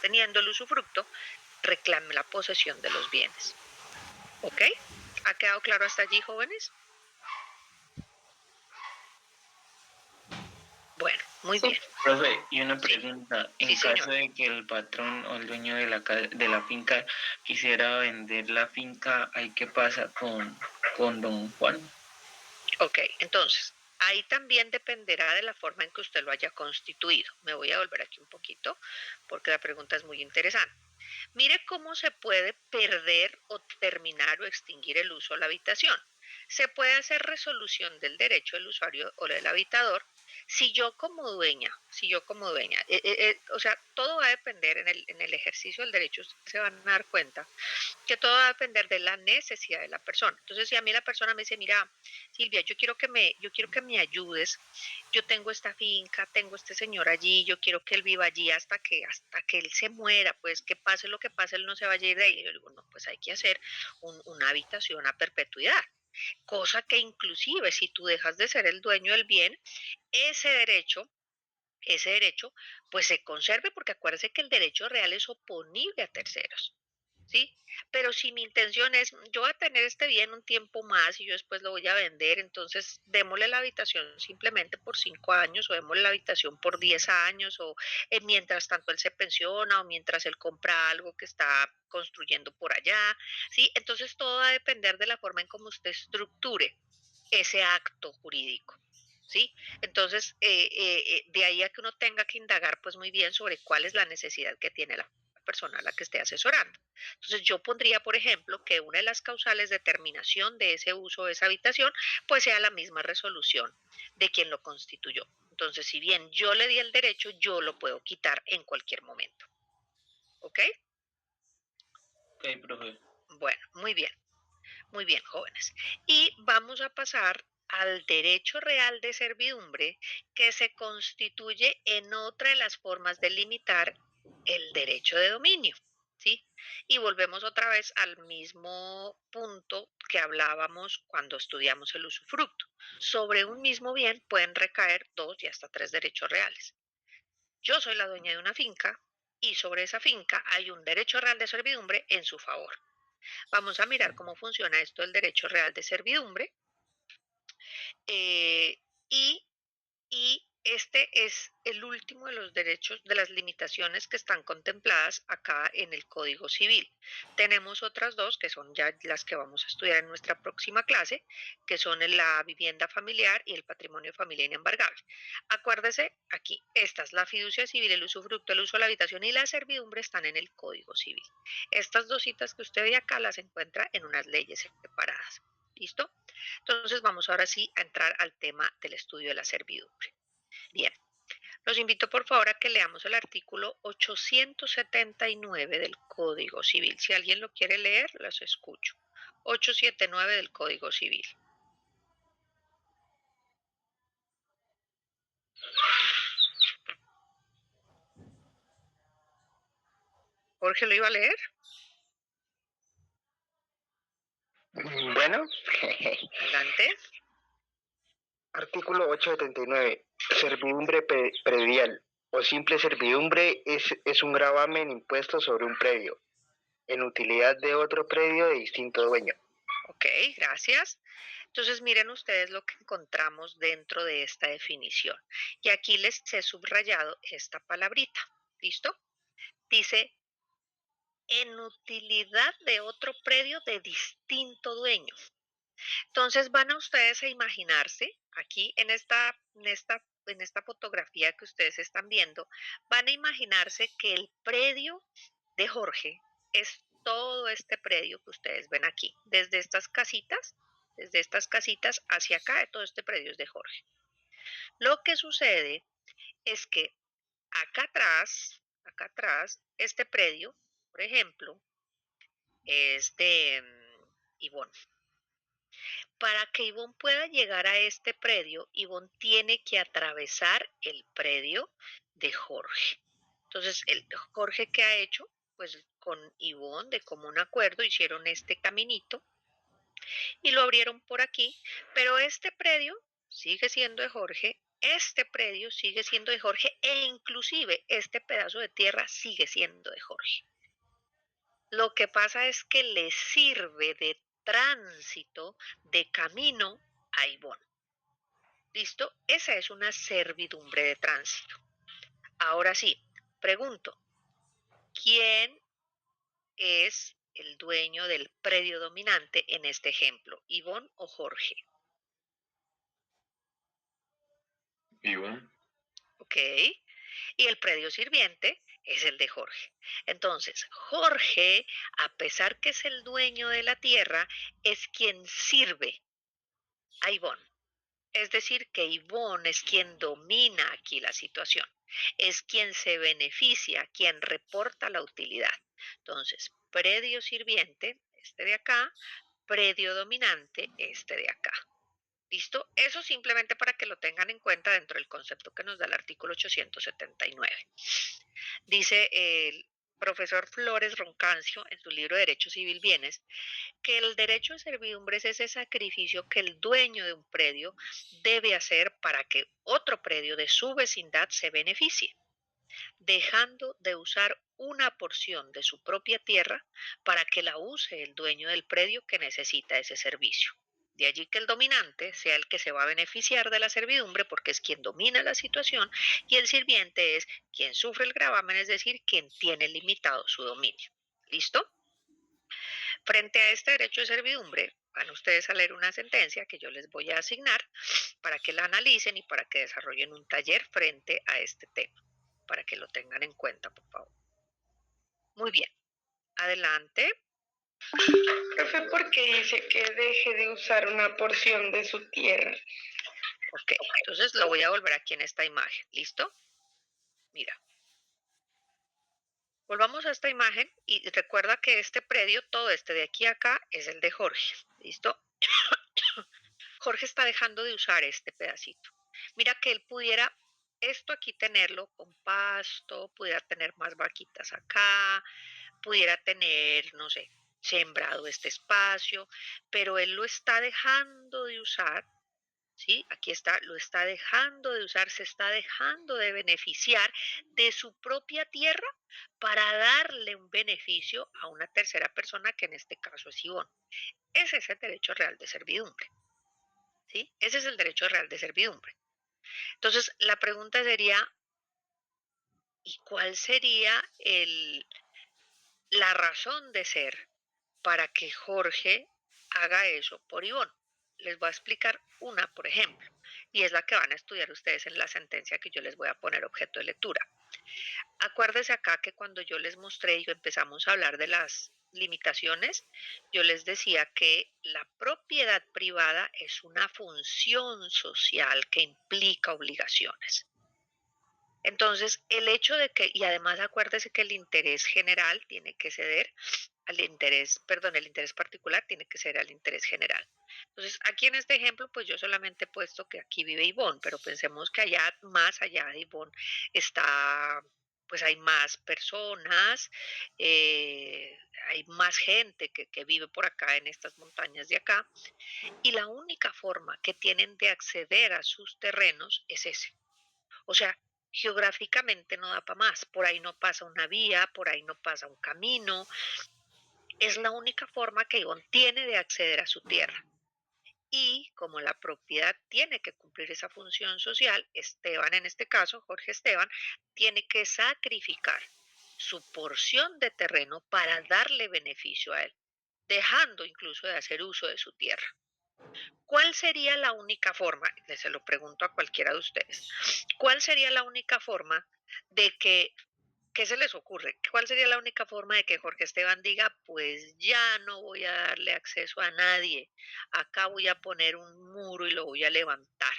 teniendo el usufructo, reclame la posesión de los bienes. ¿Ok? ¿Ha quedado claro hasta allí, jóvenes? Bueno, muy Sí, bien. profe, y una Sí, pregunta, sí, en señor. caso de que el patrón o el dueño de la finca quisiera vender la finca, ¿ahí qué pasa con don Juan? Ok, entonces, ahí también dependerá de la forma en que usted lo haya constituido. Me voy a volver aquí un poquito porque la pregunta es muy interesante. Mire cómo se puede perder o terminar o extinguir el uso de la habitación. Se puede hacer resolución del derecho del usuario o del habitador si yo como dueña, o sea, todo va a depender en el ejercicio del derecho, ustedes se van a dar cuenta que todo va a depender de la necesidad de la persona. Entonces, si a mí la persona me dice, mira, Silvia, yo quiero que me ayudes, yo tengo esta finca, tengo este señor allí, yo quiero que él viva allí hasta que él se muera, pues que pase lo que pase, él no se vaya a ir de ahí. Yo digo, no, pues hay que hacer una habitación a perpetuidad, cosa que inclusive si tú dejas de ser el dueño del bien, ese derecho ese derecho, pues se conserve, porque acuérdese que el derecho real es oponible a terceros. ¿Sí? Pero si mi intención es, yo voy a tener este bien un tiempo más y yo después lo voy a vender, entonces démosle la habitación simplemente por 5 años o démosle la habitación por 10 años o mientras tanto él se pensiona o mientras él compra algo que está construyendo por allá, ¿sí? Entonces todo va a depender de la forma en cómo usted estructure ese acto jurídico. ¿Sí? Entonces, de ahí a que uno tenga que indagar pues muy bien sobre cuál es la necesidad que tiene la persona a la que esté asesorando. Entonces, yo pondría, por ejemplo, que una de las causales de terminación de ese uso de esa habitación, pues sea la misma resolución de quien lo constituyó. Entonces, si bien yo le di el derecho, yo lo puedo quitar en cualquier momento. ¿Ok? Ok, profe. Bueno, muy bien, jóvenes. Y vamos a pasar al derecho real de servidumbre que se constituye en otra de las formas de limitar el derecho de dominio. ¿Sí? Y volvemos otra vez al mismo punto que hablábamos cuando estudiamos el usufructo. Sobre un mismo bien pueden recaer 2 y hasta 3 derechos reales. Yo soy la dueña de una finca y sobre esa finca hay un derecho real de servidumbre en su favor. Vamos a mirar cómo funciona esto del derecho real de servidumbre. eh, y, y este es el último de los derechos, de las limitaciones que están contempladas acá en el Código Civil. Tenemos otras dos que son ya las que vamos a estudiar en nuestra próxima clase, que son la vivienda familiar y el patrimonio familiar inembargable. Acuérdese aquí, esta es la fiducia civil, el usufructo, el uso de la habitación y la servidumbre están en el Código Civil. Estas dos citas que usted ve acá las encuentra en unas leyes separadas. ¿Listo? Entonces vamos ahora sí a entrar al tema del estudio de la servidumbre. Bien, los invito por favor a que leamos el artículo 879 del Código Civil. Si alguien lo quiere leer, los escucho. 879 del Código Civil. Jorge, ¿lo iba a leer? Bueno, Adelante. artículo 879. Servidumbre predial o simple servidumbre es un gravamen impuesto sobre un predio, en utilidad de otro predio de distinto dueño. Ok, gracias. Entonces miren ustedes lo que encontramos dentro de esta definición. Y aquí les he subrayado esta palabrita. ¿Listo? Dice en utilidad de otro predio de distinto dueño. Entonces van a ustedes a imaginarse aquí en esta fotografía que ustedes están viendo, van a imaginarse que el predio de Jorge es todo este predio que ustedes ven aquí, desde estas casitas hacia acá, todo este predio es de Jorge. Lo que sucede es que acá atrás, este predio, por ejemplo, es de Ivonne. Para que Ivonne pueda llegar a este predio, Ivonne tiene que atravesar el predio de Jorge. Entonces, Jorge, ¿qué ha hecho? Pues con Ivonne, de común acuerdo, hicieron este caminito y lo abrieron por aquí, pero este predio sigue siendo de Jorge este predio sigue siendo de Jorge e inclusive este pedazo de tierra sigue siendo de Jorge. Lo que pasa es que le sirve de tránsito, de camino a Ivonne. ¿Listo? Esa es una servidumbre de tránsito. Ahora sí, pregunto, ¿quién es el dueño del predio dominante en este ejemplo? ¿Ivonne o Jorge? Ivonne. ¿Ok? Y el predio sirviente es el de Jorge. Entonces, Jorge, a pesar que es el dueño de la tierra, es quien sirve a Ivonne. Es decir, que Ivonne es quien domina aquí la situación, es quien se beneficia, quien reporta la utilidad. Entonces, predio sirviente, este de acá, predio dominante, este de acá. ¿Listo? Eso simplemente para que lo tengan en cuenta dentro del concepto que nos da el artículo 879. Dice el profesor Flores Roncancio en su libro de Derecho Civil Bienes que el derecho de servidumbre es ese sacrificio que el dueño de un predio debe hacer para que otro predio de su vecindad se beneficie, dejando de usar una porción de su propia tierra para que la use el dueño del predio que necesita ese servicio. De allí que el dominante sea el que se va a beneficiar de la servidumbre porque es quien domina la situación y el sirviente es quien sufre el gravamen, es decir, quien tiene limitado su dominio. ¿Listo? Frente a este derecho de servidumbre, van ustedes a leer una sentencia que yo les voy a asignar para que la analicen y para que desarrollen un taller frente a este tema, para que lo tengan en cuenta, por favor. Muy bien, adelante. Profe, ¿por qué dice que deje de usar una porción de su tierra? Ok, entonces lo voy a volver aquí en esta imagen. ¿Listo? Mira. Volvamos a esta imagen y recuerda que este predio, todo este de aquí a acá, es el de Jorge. ¿Listo? Jorge está dejando de usar este pedacito. Mira que él pudiera esto aquí tenerlo con pasto, pudiera tener más vaquitas acá, pudiera tener, no sé, sembrado este espacio, pero él lo está dejando de usar, ¿sí? Aquí está, lo está dejando de usar, se está dejando de beneficiar de su propia tierra para darle un beneficio a una tercera persona que en este caso es Ivonne. Ese es el derecho real de servidumbre, ¿sí? Ese es el derecho real de servidumbre. Entonces, la pregunta sería, ¿y cuál sería la razón de ser para que Jorge haga eso por Ivonne? Les voy a explicar una, por ejemplo, y es la que van a estudiar ustedes en la sentencia que yo les voy a poner objeto de lectura. Acuérdense acá que cuando yo les mostré y empezamos a hablar de las limitaciones, yo les decía que la propiedad privada es una función social que implica obligaciones. Entonces, el hecho de que, y además acuérdese que el interés general tiene que ceder al interés, perdón, el interés particular tiene que ser al interés general. Entonces, aquí en este ejemplo, pues yo solamente he puesto que aquí vive Ivonne, pero pensemos que allá, más allá de Ivonne, está, pues hay más personas, hay más gente que vive por acá en estas montañas de acá, y la única forma que tienen de acceder a sus terrenos es ese. O sea, geográficamente no da para más. Por ahí no pasa una vía, por ahí no pasa un camino. Es la única forma que Ivonne tiene de acceder a su tierra. Y como la propiedad tiene que cumplir esa función social, Esteban, en este caso, Jorge Esteban, tiene que sacrificar su porción de terreno para darle beneficio a él, dejando incluso de hacer uso de su tierra. ¿Cuál sería la única forma? Se lo pregunto a cualquiera de ustedes. ¿Cuál sería la única forma de que, qué se les ocurre? ¿Cuál sería la única forma de que Jorge Esteban diga, pues ya no voy a darle acceso a nadie, acá voy a poner un muro y lo voy a levantar?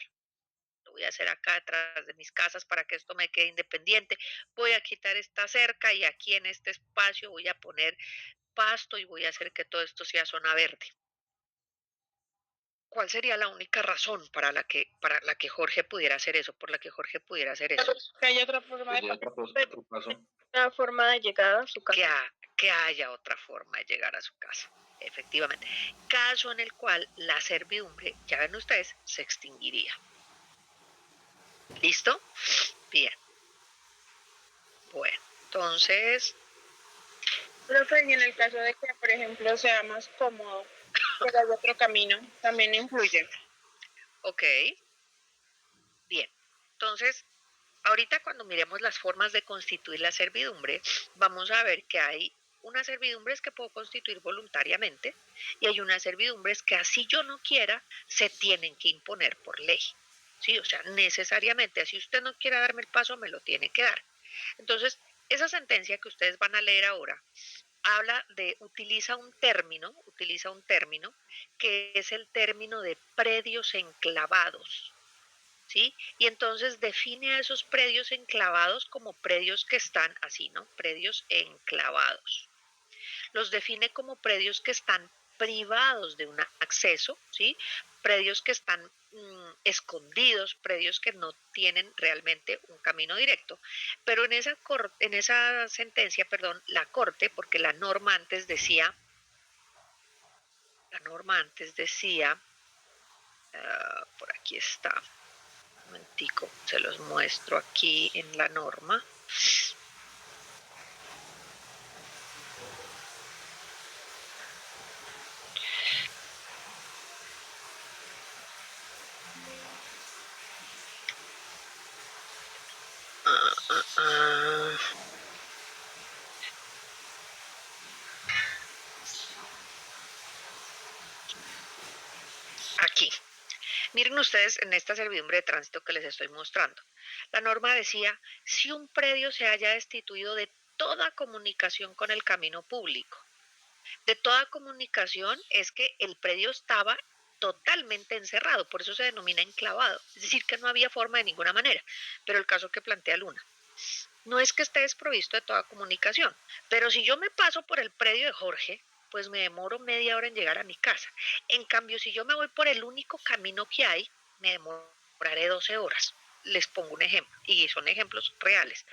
Lo voy a hacer acá detrás de mis casas para que esto me quede independiente. Voy a quitar esta cerca y aquí en este espacio voy a poner pasto y voy a hacer que todo esto sea zona verde. ¿Cuál sería la única razón para la que Jorge pudiera hacer eso, por la que Jorge pudiera hacer eso? Que haya otra forma Otro paso. una forma de llegar a su casa. Que haya otra forma de llegar a su casa. Efectivamente. Caso en el cual la servidumbre, ya ven ustedes, se extinguiría. ¿Listo? Bien. Bueno, entonces, Profe, y en el caso de que, por ejemplo, sea más cómodo llegar a otro camino, también influye. ok, bien. Entonces, ahorita cuando miremos las formas de constituir la servidumbre, vamos a ver que hay unas servidumbres que puedo constituir voluntariamente y hay unas servidumbres que así yo no quiera, se tienen que imponer por ley. ¿Sí? O sea, necesariamente, así usted no quiera darme el paso, me lo tiene que dar. Entonces, esa sentencia que ustedes van a leer ahora habla de, utiliza un término que es el término de predios enclavados. ¿Sí? Y entonces define a esos predios enclavados como predios que están así, ¿no? Predios enclavados. Los define como predios que están privados de un acceso, ¿sí? Predios que están escondidos, predios que no tienen realmente un camino directo. Pero en esa sentencia, perdón, la Corte, porque la norma antes decía, por aquí está, un momentico, se los muestro aquí en la norma. Aquí. Miren ustedes en esta servidumbre de tránsito que les estoy mostrando. La norma decía, si un predio se haya destituido de toda comunicación con el camino público. De toda comunicación es que el predio estaba totalmente encerrado, por eso se denomina enclavado, es decir, que no había forma de ninguna manera. Pero el caso que plantea Luna, no es que esté desprovisto de toda comunicación, pero si yo me paso por el predio de Jorge, pues me demoro media hora en llegar a mi casa. En cambio, si yo me voy por el único camino que hay, me demoraré 12 horas. Les pongo un ejemplo, y son ejemplos reales.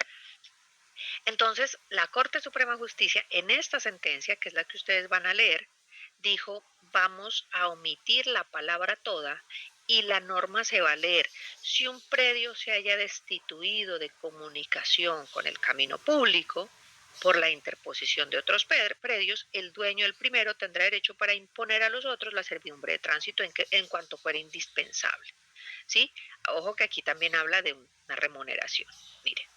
Entonces, la Corte Suprema de Justicia, en esta sentencia, que es la que ustedes van a leer, dijo, vamos a omitir la palabra toda y la norma se va a leer. Si un predio se haya destituido de comunicación con el camino público por la interposición de otros predios, el dueño del primero tendrá derecho para imponer a los otros la servidumbre de tránsito en cuanto fuera indispensable. ¿Sí? Ojo que aquí también habla de una remuneración. Mire.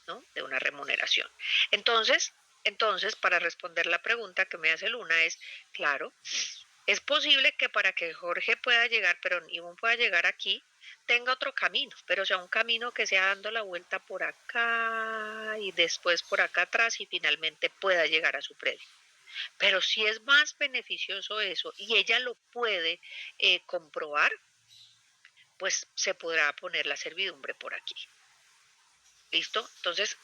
¿No? De una remuneración. Entonces, para responder la pregunta que me hace Luna es, claro, es posible que para que Jorge pueda llegar, pero Ivonne pueda llegar aquí, tenga otro camino, pero sea un camino que sea dando la vuelta por acá y después por acá atrás y finalmente pueda llegar a su predio. Pero si es más beneficioso eso y ella lo puede comprobar, pues se podrá poner la servidumbre por aquí. ¿Listo? Entonces,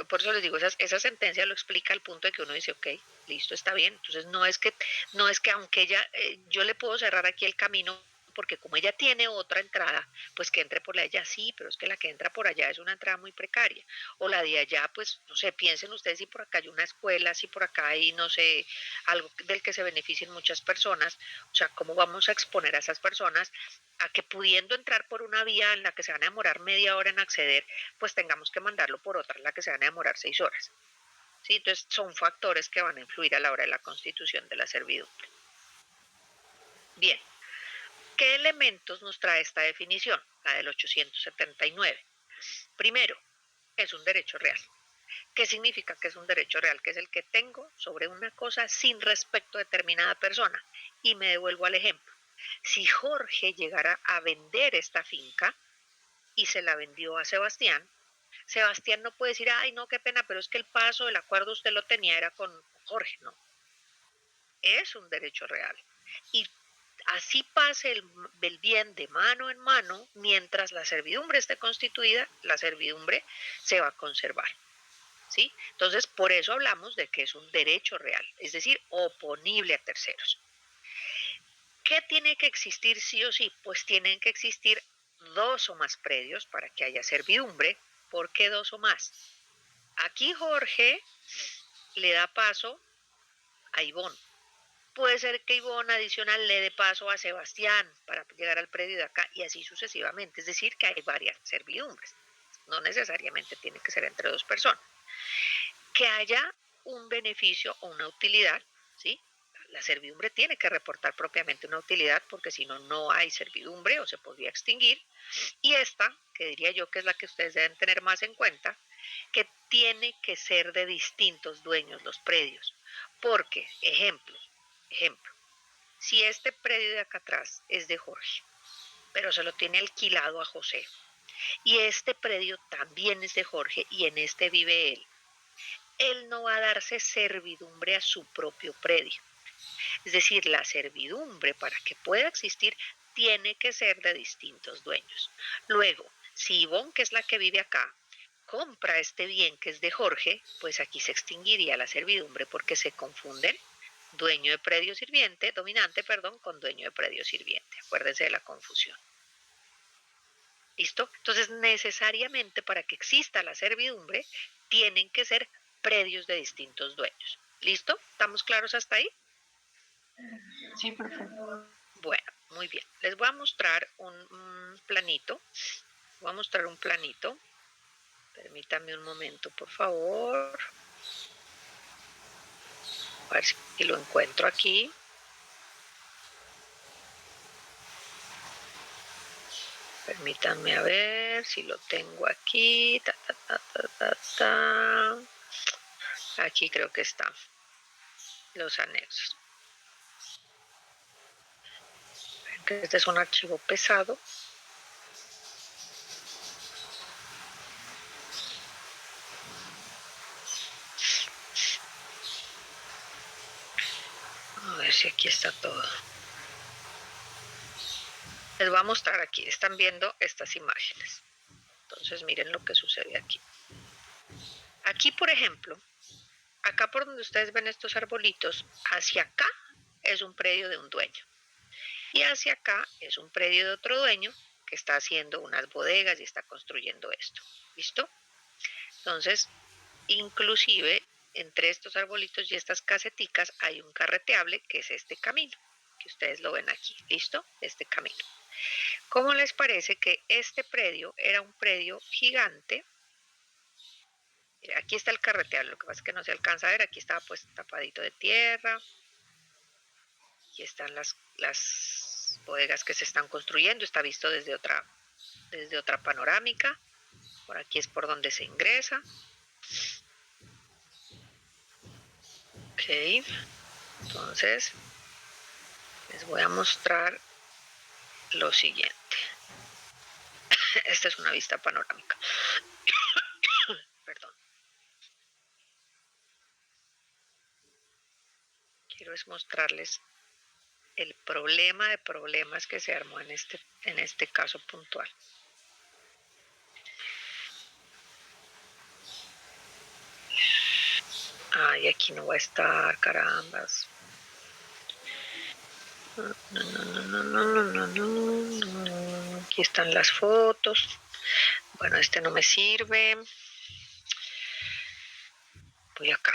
por eso les digo, esa sentencia lo explica al punto de que uno dice, ok, listo, está bien. Entonces, no es que aunque ella, yo le puedo cerrar aquí el camino, porque como ella tiene otra entrada, pues que entre por la de allá, sí, pero es que la que entra por allá es una entrada muy precaria. O la de allá, pues, no sé, piensen ustedes si por acá hay una escuela, si por acá hay, no sé, algo del que se beneficien muchas personas. O sea, ¿cómo vamos a exponer a esas personas a que pudiendo entrar por una vía en la que se van a demorar media hora en acceder, pues tengamos que mandarlo por otra en la que se van a demorar 6 horas? ¿Sí? Entonces son factores que van a influir a la hora de la constitución de la servidumbre. Bien, ¿qué elementos nos trae esta definición? La del 879. Primero, es un derecho real. ¿Qué significa que es un derecho real? Que es el que tengo sobre una cosa sin respecto a determinada persona. Y me devuelvo al ejemplo. Si Jorge llegara a vender esta finca y se la vendió a Sebastián, Sebastián no puede decir, ay, no, qué pena, pero es que el paso, el acuerdo usted lo tenía, era con Jorge, no. Es un derecho real. Y así pase el bien de mano en mano, mientras la servidumbre esté constituida, la servidumbre se va a conservar. ¿Sí? Entonces, por eso hablamos de que es un derecho real, es decir, oponible a terceros. ¿Qué tiene que existir sí o sí? Pues tienen que existir 2 o más predios para que haya servidumbre. ¿Por qué 2 o más? Aquí Jorge le da paso a Ivonne. Puede ser que Ivonne adicional le dé paso a Sebastián para llegar al predio de acá y así sucesivamente. Es decir, que hay varias servidumbres. No necesariamente tiene que ser entre dos personas. Que haya un beneficio o una utilidad, ¿sí? La servidumbre tiene que reportar propiamente una utilidad porque si no, no hay servidumbre o se podría extinguir. Y esta, que diría yo que es la que ustedes deben tener más en cuenta, que tiene que ser de distintos dueños los predios. Porque, ejemplo, si este predio de acá atrás es de Jorge, pero se lo tiene alquilado a José, y este predio también es de Jorge y en este vive él no va a darse servidumbre a su propio predio. Es decir, la servidumbre para que pueda existir tiene que ser de distintos dueños. Luego, si Ivonne, que es la que vive acá, compra este bien que es de Jorge, pues aquí se extinguiría la servidumbre porque se confunden dueño de predio sirviente, dominante, perdón, con dueño de predio sirviente. Acuérdense de la confusión. ¿Listo? Entonces, necesariamente para que exista la servidumbre, tienen que ser predios de distintos dueños. ¿Listo? ¿Estamos claros hasta ahí? Sí, perfecto. Bueno, muy bien. Les voy a mostrar un planito. Voy a mostrar un planito. Permítanme un momento, por favor. A ver si lo encuentro aquí. Permítanme a ver si lo tengo aquí. Aquí creo que están los anexos. Este es un archivo pesado. A ver si aquí está todo. Les voy a mostrar aquí. Están viendo estas imágenes. Entonces miren lo que sucede aquí. Aquí, por ejemplo, acá por donde ustedes ven estos arbolitos, hacia acá es un predio de un dueño. Y hacia acá es un predio de otro dueño que está haciendo unas bodegas y está construyendo esto. ¿Listo? Entonces, inclusive entre estos arbolitos y estas caseticas hay un carreteable que es este camino, que ustedes lo ven aquí. ¿Listo? Este camino. ¿Cómo les parece que este predio era un predio gigante? Mira, aquí está el carreteable, lo que pasa es que no se alcanza a ver, aquí estaba pues tapadito de tierra. Aquí están las bodegas que se están construyendo, está visto desde otra panorámica. Por aquí es por donde se ingresa. Ok, entonces les voy a mostrar lo siguiente. Esta es una vista panorámica. Perdón. Quiero es mostrarles el problema de problemas que se armó en este caso puntual. Ay, aquí no va a estar, carambas. No. Aquí están las fotos. Bueno, este no me sirve. Voy acá.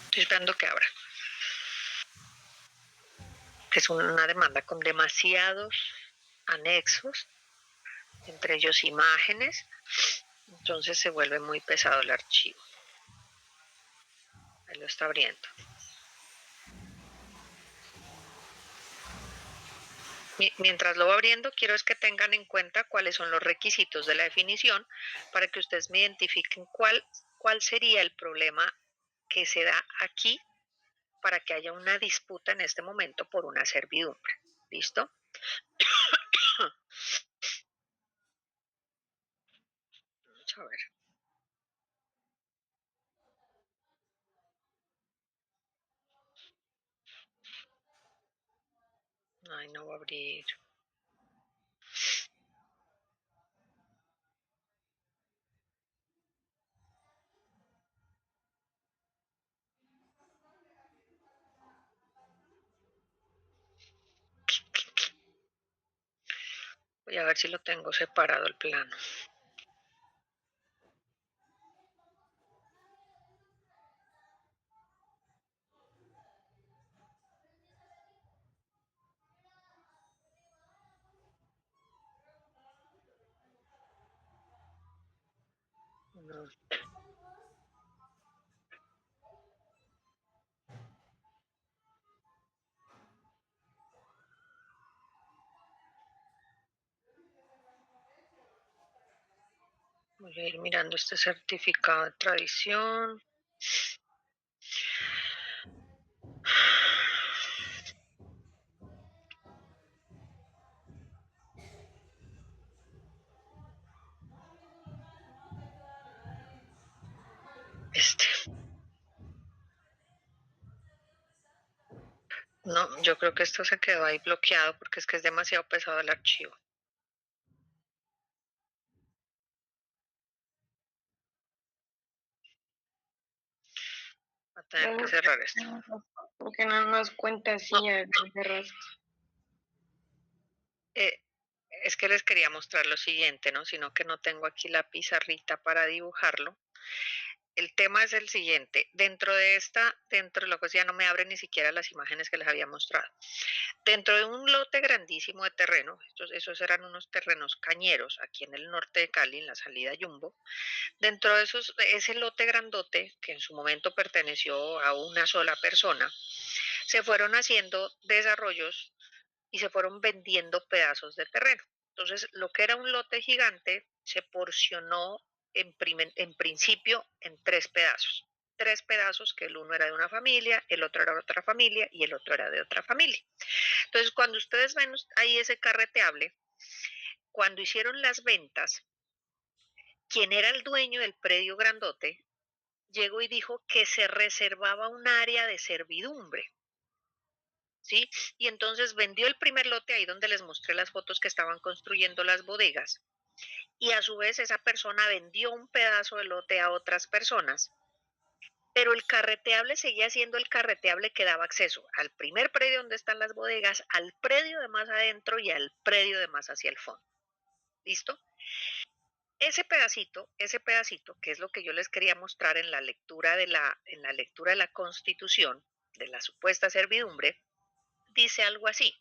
Estoy esperando que abra. Es una demanda con demasiados anexos, entre ellos imágenes, entonces se vuelve muy pesado el archivo. Ahí lo está abriendo. Mientras lo va abriendo, quiero es que tengan en cuenta cuáles son los requisitos de la definición para que ustedes me identifiquen cuál sería el problema que se da aquí para que haya una disputa en este momento por una servidumbre. ¿Listo? Vamos a ver. Ay, no va a abrir. Voy a ver si lo tengo separado el plano. No. Voy a ir mirando este certificado de tradición. Este. No, yo creo que esto se quedó ahí bloqueado porque es que es demasiado pesado el archivo. Voy a tener que cerrar esto. Porque no nos cuenta así, No. cerraste. Es que les quería mostrar lo siguiente, ¿no? Sino que no tengo aquí la pizarrita para dibujarlo. El tema es el siguiente. Dentro de lo que ya no me abre ni siquiera las imágenes que les había mostrado. Dentro de un lote grandísimo de terreno, esos eran unos terrenos cañeros aquí en el norte de Cali, en la salida Jumbo. Dentro de ese lote grandote, que en su momento perteneció a una sola persona, se fueron haciendo desarrollos y se fueron vendiendo pedazos de terreno. Entonces, lo que era un lote gigante se porcionó en principio en tres pedazos. Tres pedazos que el uno era de una familia, el otro era de otra familia y el otro era de otra familia. Entonces, cuando ustedes ven ahí ese carreteable, cuando hicieron las ventas, quien era el dueño del predio grandote llegó y dijo que se reservaba un área de servidumbre. ¿Sí? Y entonces vendió el primer lote ahí donde les mostré las fotos que estaban construyendo las bodegas. Y a su vez esa persona vendió un pedazo de lote a otras personas. Pero el carreteable seguía siendo el carreteable que daba acceso al primer predio donde están las bodegas, al predio de más adentro y al predio de más hacia el fondo. ¿Listo? Ese pedacito, que es lo que yo les quería mostrar en la lectura de la Constitución, de la supuesta servidumbre, dice algo así,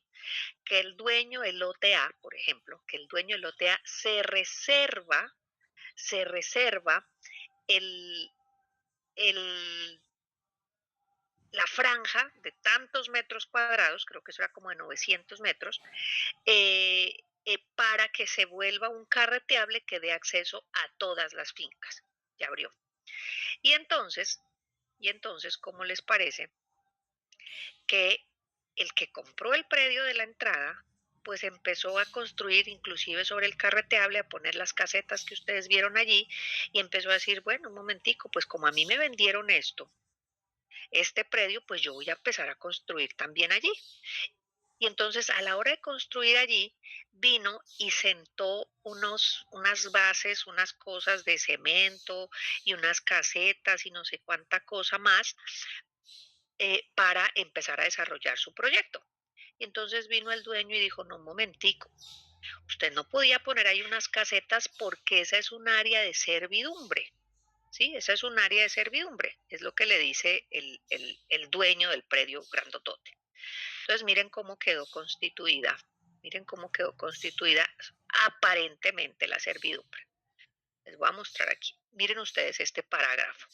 que el dueño del lote A, por ejemplo, que el dueño del lote A se reserva el, el, la franja de tantos metros cuadrados, creo que eso era como de 900 metros, para que se vuelva un carreteable que dé acceso a todas las fincas. Ya abrió. Y entonces, ¿cómo les parece que el que compró el predio de la entrada, pues empezó a construir inclusive sobre el carreteable, a poner las casetas que ustedes vieron allí y empezó a decir, bueno, un momentico, pues como a mí me vendieron este predio, pues yo voy a empezar a construir también allí. Y entonces a la hora de construir allí, vino y sentó unas bases, unas cosas de cemento y unas casetas y no sé cuánta cosa más para empezar a desarrollar su proyecto. Y entonces vino el dueño y dijo, no, un momentico, usted no podía poner ahí unas casetas porque esa es un área de servidumbre. Sí, esa es un área de servidumbre, es lo que le dice el dueño del predio grandotote. Entonces miren cómo quedó constituida aparentemente la servidumbre. Les voy a mostrar aquí. Miren ustedes este parágrafo.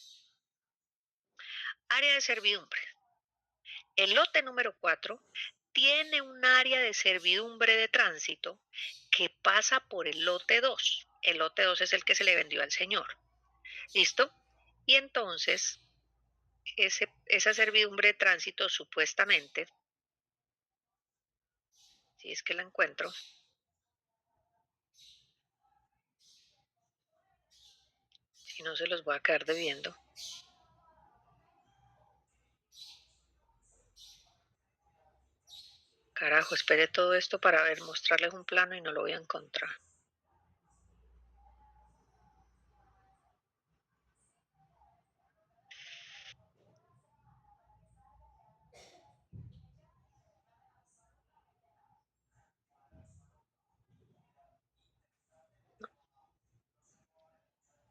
Área de servidumbre. El lote número 4 tiene un área de servidumbre de tránsito que pasa por el lote 2. El lote 2 es el que se le vendió al señor. ¿Listo? Y entonces, esa servidumbre de tránsito supuestamente, si es que la encuentro, si no se los voy a quedar debiendo. Carajo, esperé todo esto para mostrarles un plano y no lo voy a encontrar.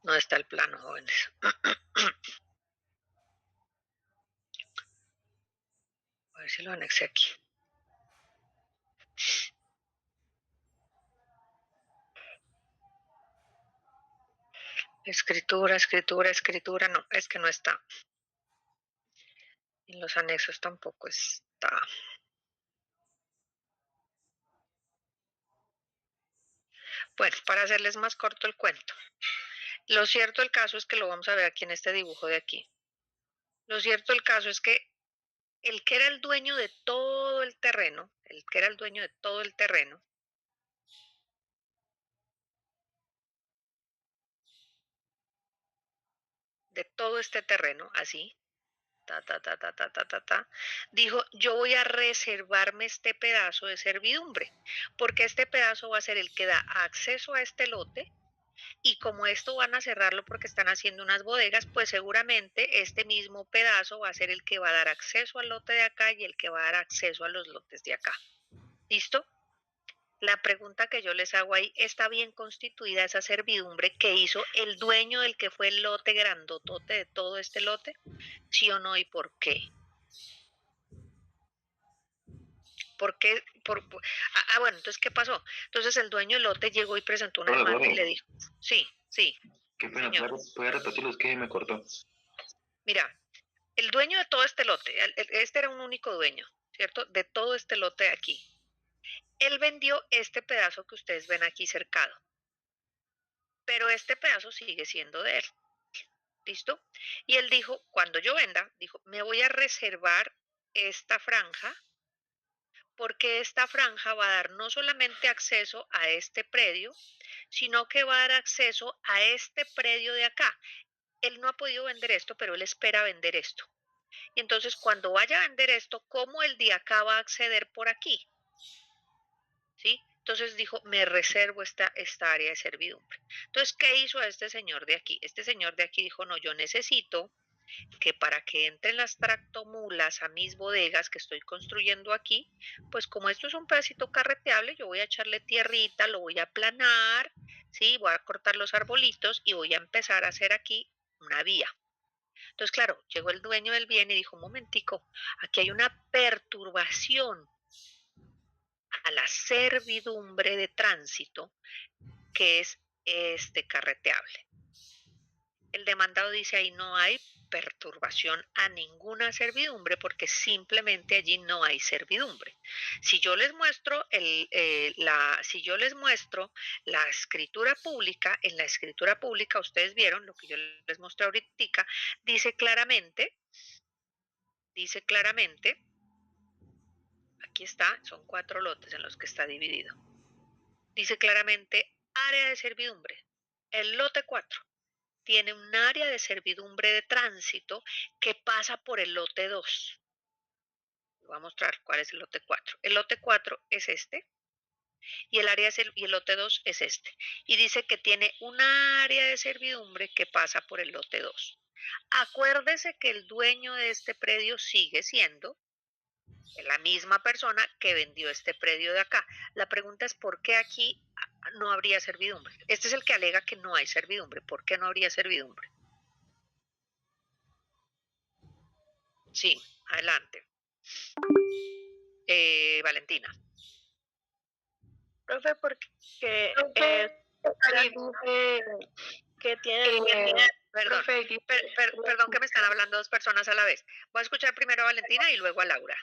No está el plano, jóvenes. A ver si lo anexé aquí. Escritura, escritura, escritura. No, es que no está. En los anexos tampoco está. Bueno, para hacerles más corto el cuento. Lo cierto del caso es que lo vamos a ver aquí en este dibujo de aquí. Lo cierto del caso es que el que era el dueño de todo el terreno, de todo este terreno, así, dijo, yo voy a reservarme este pedazo de servidumbre, porque este pedazo va a ser el que da acceso a este lote, y como esto van a cerrarlo porque están haciendo unas bodegas, pues seguramente este mismo pedazo va a ser el que va a dar acceso al lote de acá y el que va a dar acceso a los lotes de acá. ¿Listo? La pregunta que yo les hago ahí, ¿está bien constituida esa servidumbre que hizo el dueño del que fue el lote grandotote de todo este lote? ¿Sí o no y por qué? ¿Por qué? Bueno, entonces, ¿qué pasó? Entonces el dueño del lote llegó y presentó una demanda y le dijo, sí, Qué pena, señor. ¿puede repetirlo? Es que me cortó. Mira, el dueño de todo este lote, este era un único dueño, ¿cierto? De todo este lote de aquí. Él vendió este pedazo que ustedes ven aquí cercado, pero este pedazo sigue siendo de él. ¿Listo? Y él dijo, cuando yo venda, dijo, me voy a reservar esta franja porque esta franja va a dar no solamente acceso a este predio, sino que va a dar acceso a este predio de acá. Él no ha podido vender esto, pero él espera vender esto. Y entonces cuando vaya a vender esto, ¿cómo el de acá va a acceder por aquí? ¿Sí? Entonces dijo, me reservo esta área de servidumbre. Entonces, ¿qué hizo este señor de aquí? Este señor de aquí dijo, no, yo necesito que para que entren las tractomulas a mis bodegas que estoy construyendo aquí, pues como esto es un pedacito carreteable, yo voy a echarle tierrita, lo voy a aplanar, ¿sí? Voy a cortar los arbolitos y voy a empezar a hacer aquí una vía. Entonces, claro, llegó el dueño del bien y dijo, un momentico, aquí hay una perturbación a la servidumbre de tránsito que es este carreteable. El demandado dice ahí no hay perturbación a ninguna servidumbre porque simplemente allí no hay servidumbre. Si yo les muestro la escritura pública, en la escritura pública ustedes vieron lo que yo les mostré ahorita, dice claramente, aquí está, son 4 lotes en los que está dividido. Dice claramente área de servidumbre. El lote 4 tiene un área de servidumbre de tránsito que pasa por el lote 2. Voy a mostrar cuál es el lote 4. El lote 4 es este y el lote 2 es este. Y dice que tiene un área de servidumbre que pasa por el lote 2. Acuérdese que el dueño de este predio sigue siendo la misma persona que vendió este predio de acá. La pregunta es ¿por qué aquí no habría servidumbre? Este es el que alega que no hay servidumbre. ¿Por qué no habría servidumbre? Sí, adelante. Valentina. Profe, porque dice que tiene Perdón, perdón que me están hablando 2 personas a la vez. Voy a escuchar primero a Valentina y luego a Laura.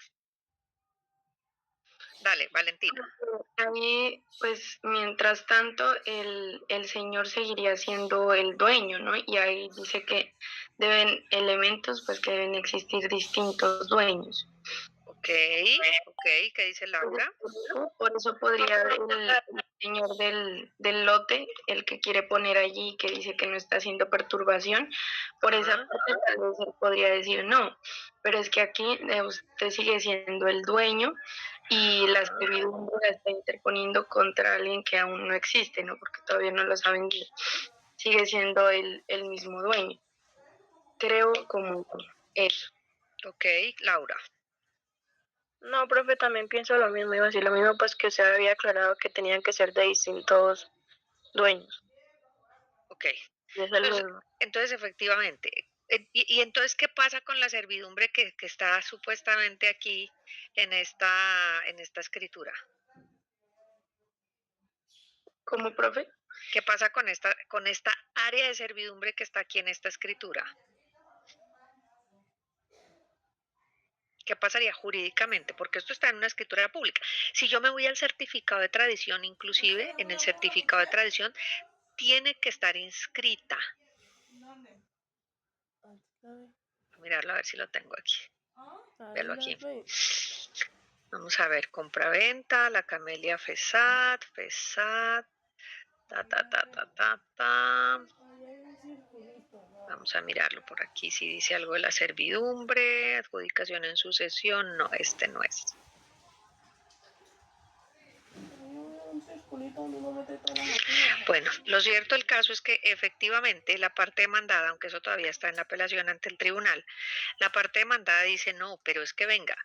Dale, Valentina. Ahí, pues, mientras tanto, el señor seguiría siendo el dueño, ¿no? Y ahí dice que elementos, pues, que deben existir distintos dueños. Ok, ¿qué dice Laura? Por eso podría el señor del lote, el que quiere poner allí, que dice que no está haciendo perturbación, por esa parte tal vez él podría decir no, pero es que aquí usted sigue siendo el dueño y la servidumbre la está interponiendo contra alguien que aún no existe, ¿no? Porque todavía no lo ha vendido. Sigue siendo el mismo dueño. Creo como eso. Ok, Laura. No, profe, también pienso lo mismo, iba a decir lo mismo, pues que se había aclarado que tenían que ser de distintos dueños. Ok. Desde luego. Entonces, efectivamente. Y entonces, ¿qué pasa con la servidumbre que está supuestamente aquí en esta escritura? ¿Cómo, profe? ¿Qué pasa con esta área de servidumbre que está aquí en esta escritura? ¿Qué pasaría jurídicamente? Porque esto está en una escritura pública. Si yo me voy al certificado de tradición, inclusive en el certificado de tradición, tiene que estar inscrita. Voy a mirarlo a ver si lo tengo aquí. Véalo aquí. Vamos a ver, compra-venta, la Camelia FESAT, ta. Vamos a mirarlo por aquí, si dice algo de la servidumbre, adjudicación en sucesión, no, este no es. Bueno, lo cierto del caso es que efectivamente la parte demandada, aunque eso todavía está en la apelación ante el tribunal, la parte demandada dice no, pero es que venga,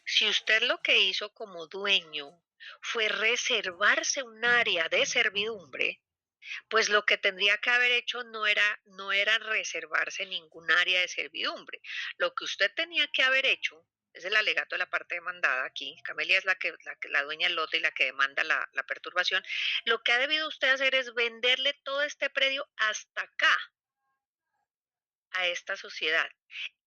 si usted lo que hizo como dueño fue reservarse un área de servidumbre, pues lo que tendría que haber hecho no era reservarse ningún área de servidumbre. Lo que usted tenía que haber hecho es el alegato de la parte demandada aquí. Camelia es la dueña del lote y la que demanda la perturbación. Lo que ha debido usted hacer es venderle todo este predio hasta acá a esta sociedad.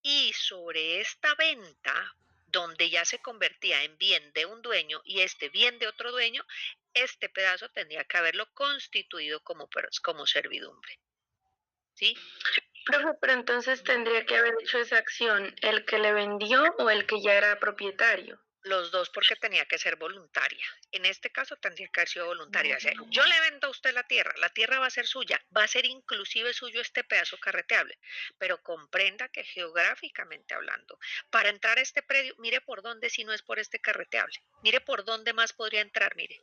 Y sobre esta venta, donde ya se convertía en bien de un dueño y este bien de otro dueño, este pedazo tendría que haberlo constituido como servidumbre. ¿Sí? Profe, pero entonces tendría que haber hecho esa acción el que le vendió o el que ya era propietario. Los dos, porque tenía que ser voluntaria. En este caso tendría que haber sido voluntaria. O sea, yo le vendo a usted la tierra va a ser suya, va a ser inclusive suyo este pedazo carreteable, pero comprenda que geográficamente hablando, para entrar a este predio, mire por dónde si no es por este carreteable, mire por dónde más podría entrar, mire.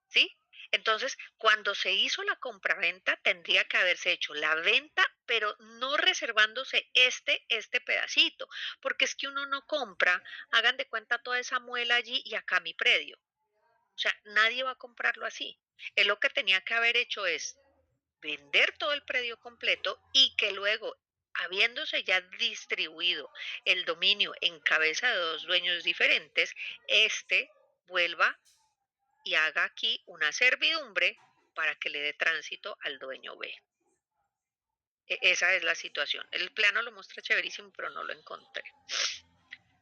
¿Sí? Entonces, cuando se hizo la compraventa, tendría que haberse hecho la venta, pero no reservándose este pedacito, porque es que uno no compra, hagan de cuenta toda esa muela allí y acá mi predio. O sea, nadie va a comprarlo así. Él lo que tenía que haber hecho es vender todo el predio completo y que luego, habiéndose ya distribuido el dominio en cabeza de dos dueños diferentes, este vuelva y haga aquí una servidumbre para que le dé tránsito al dueño B. Esa es la situación. El plano lo muestra chéverísimo, pero no lo encontré.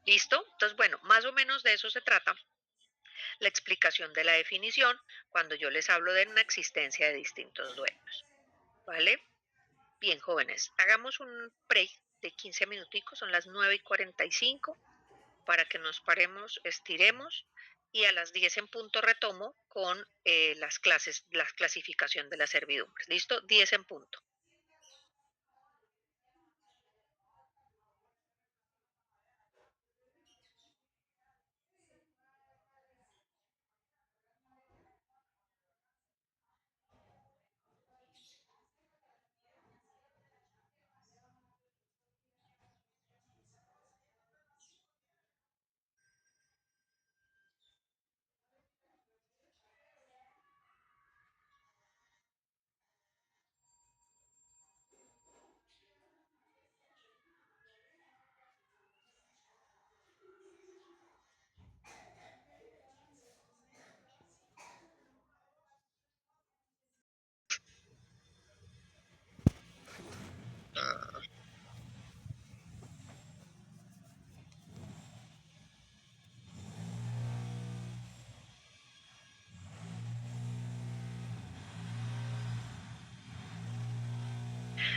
¿Listo? Entonces, bueno, más o menos de eso se trata la explicación de la definición cuando yo les hablo de una existencia de distintos dueños. ¿Vale? Bien, jóvenes, hagamos un break de 15 minuticos, son las 9:45, para que nos paremos, estiremos y a las 10 en punto retomo con las clases, la clasificación de las servidumbres. ¿Listo? 10 en punto.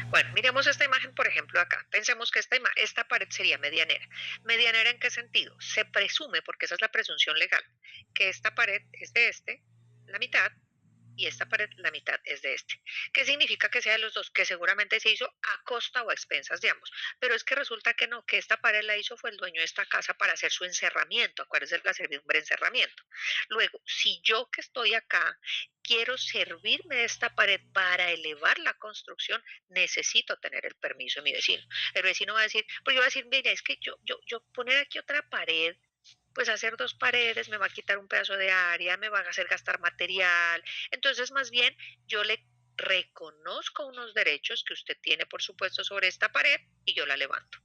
Bueno, miremos esta imagen, por ejemplo, acá. Pensemos que esta pared sería medianera. ¿Medianera en qué sentido? Se presume, porque esa es la presunción legal, que esta pared es de la mitad, y esta pared, la mitad es de este. ¿Qué significa que sea de los dos? Que seguramente se hizo a costa o a expensas de ambos. Pero es que resulta que no, que esta pared la hizo fue el dueño de esta casa para hacer su encerramiento. Acuérdense de la servidumbre de encerramiento. Luego, si yo que estoy acá quiero servirme de esta pared para elevar la construcción, necesito tener el permiso de mi vecino. El vecino va a decir, pues yo voy a decir, mira, es que yo poner aquí otra pared, pues hacer dos paredes me va a quitar un pedazo de área, me van a hacer gastar material. Entonces, más bien, yo le reconozco unos derechos que usted tiene, por supuesto, sobre esta pared y yo la levanto.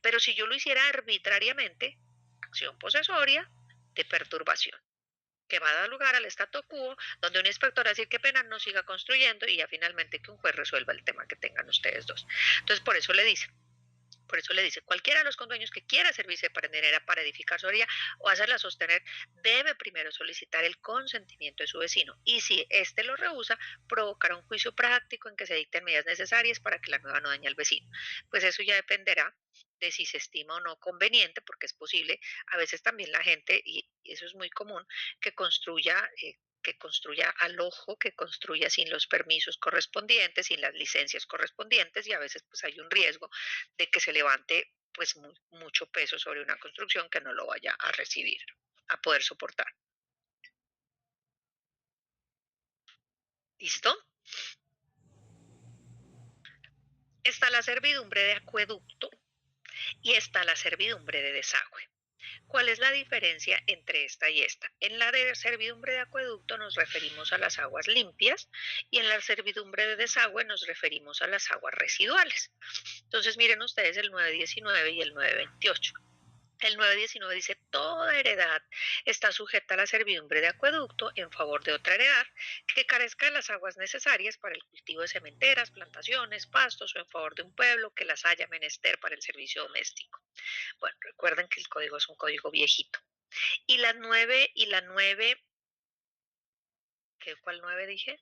Pero si yo lo hiciera arbitrariamente, acción posesoria de perturbación, que va a dar lugar al statu quo, donde un inspector va a decir qué pena no siga construyendo y ya finalmente que un juez resuelva el tema que tengan ustedes dos. Entonces, por eso le dice, cualquiera de los condueños que quiera servirse de paredera para edificar sobre ella o hacerla sostener, debe primero solicitar el consentimiento de su vecino. Y si éste lo rehúsa, provocará un juicio práctico en que se dicten medidas necesarias para que la nueva no dañe al vecino. Pues eso ya dependerá de si se estima o no conveniente, porque es posible, a veces también la gente, y eso es muy común, que construya al ojo, que construya sin los permisos correspondientes, sin las licencias correspondientes, y a veces pues hay un riesgo de que se levante pues mucho peso sobre una construcción que no lo vaya a recibir, a poder soportar. ¿Listo? Está la servidumbre de acueducto y está la servidumbre de desagüe. ¿Cuál es la diferencia entre esta y esta? En la de servidumbre de acueducto nos referimos a las aguas limpias y en la servidumbre de desagüe nos referimos a las aguas residuales. Entonces miren ustedes el 919 y el 928. El 919 dice, toda heredad está sujeta a la servidumbre de acueducto en favor de otra heredad que carezca de las aguas necesarias para el cultivo de sementeras, plantaciones, pastos o en favor de un pueblo que las haya menester para el servicio doméstico. Bueno, recuerden que el código es un código viejito. Y la 9, ¿cuál 9 dije?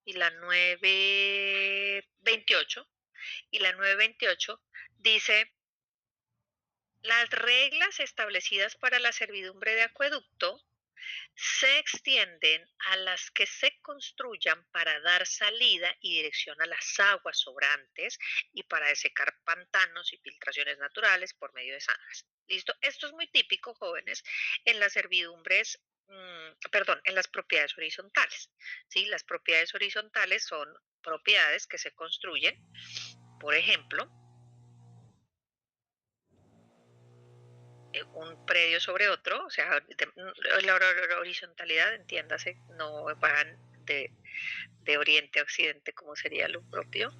Y la 928, dice, las reglas establecidas para la servidumbre de acueducto se extienden a las que se construyan para dar salida y dirección a las aguas sobrantes y para desecar pantanos y filtraciones naturales por medio de zanjas. ¿Listo? Esto es muy típico, jóvenes, en las servidumbres, en las propiedades horizontales. ¿Sí? Las propiedades horizontales son propiedades que se construyen, por ejemplo, un predio sobre otro, o sea, la horizontalidad, entiéndase, no van de oriente a occidente como sería lo propio,